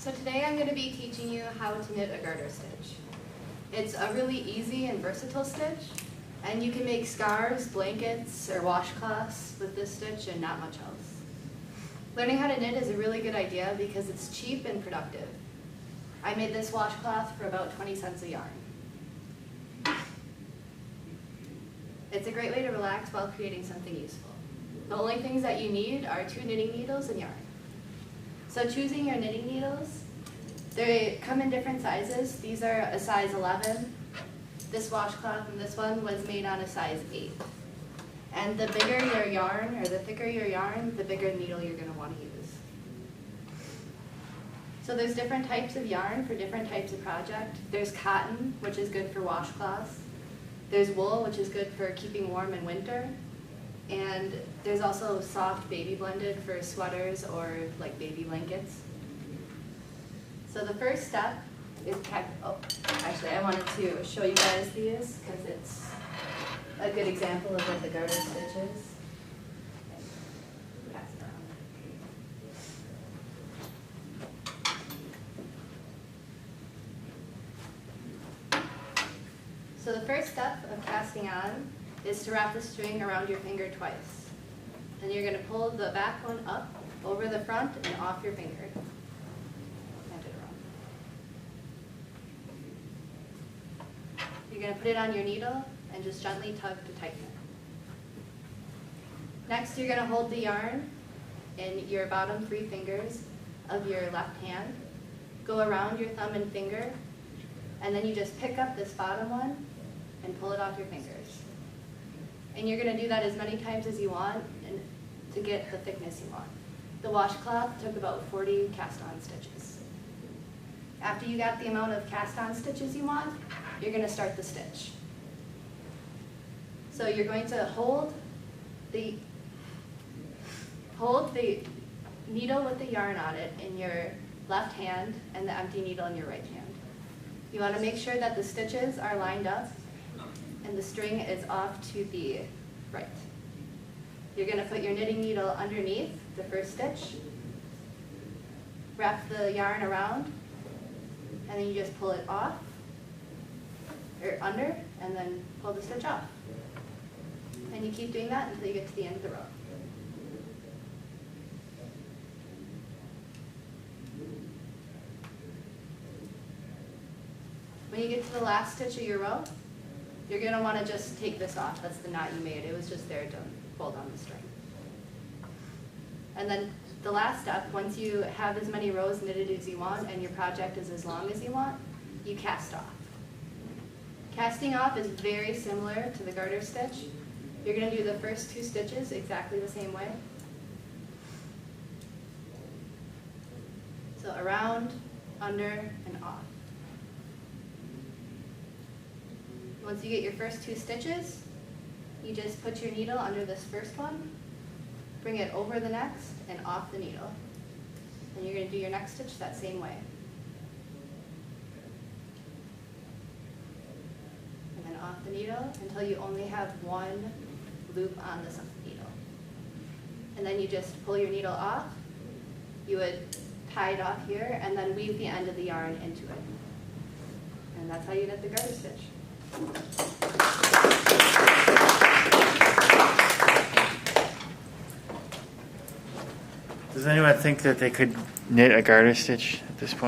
So today I'm going to be teaching you how to knit a garter stitch. It's a really easy and versatile stitch, and you can make scarves, blankets, or washcloths with this stitch and not much else. Learning how to knit is a really good idea because it's cheap and productive. I made this washcloth for about 20 cents a yarn. It's a great way to relax while creating something useful. The only things that you need are 2 knitting needles and yarn. So choosing your knitting needles, they come in different sizes. These are a size 11. This washcloth and this one was made on a size 8. And the bigger your yarn, or the thicker your yarn, the bigger needle you're going to want to use. So there's different types of yarn for different types of project. There's cotton, which is good for washcloths. There's wool, which is good for keeping warm in winter. And there's also soft baby blended for sweaters or like baby blankets. So the first step is actually I wanted to show you guys these because it's a good example of what the garter stitch is. Pass it around. So the first step of casting on is to wrap the string around your finger twice. Then you're going to pull the back one up over the front and off your finger. And it around. You're going to put it on your needle and just gently tug to tighten it. Next, you're going to hold the yarn in your bottom 3 fingers of your left hand, go around your thumb and finger, and then you just pick up this bottom one and pull it off your fingers. And you're going to do that as many times as you want and to get the thickness you want. The washcloth took about 40 cast-on stitches. After you got the amount of cast-on stitches you want, you're going to start the stitch. So you're going to hold the needle with the yarn on it in your left hand and the empty needle in your right hand. You want to make sure that the stitches are lined up and the string is off to the right. You're going to put your knitting needle underneath the first stitch, wrap the yarn around, and then you just pull it off, or under, and then pull the stitch off. And you keep doing that until you get to the end of the row. When you get to the last stitch of your row, you're going to want to just take this off. That's the knot you made. It was just there to hold on the string. And then the last step, once you have as many rows knitted as you want and your project is as long as you want, you cast off. Casting off is very similar to the garter stitch. You're going to do the first 2 stitches exactly the same way. So around, under, and off. Once you get your first 2 stitches, you just put your needle under this first one, bring it over the next, and off the needle. And you're going to do your next stitch that same way. And then off the needle until you only have 1 loop on the needle. And then you just pull your needle off. You would tie it off here and then weave the end of the yarn into it. And that's how you knit the garter stitch. Does anyone think that they could knit a garter stitch at this point?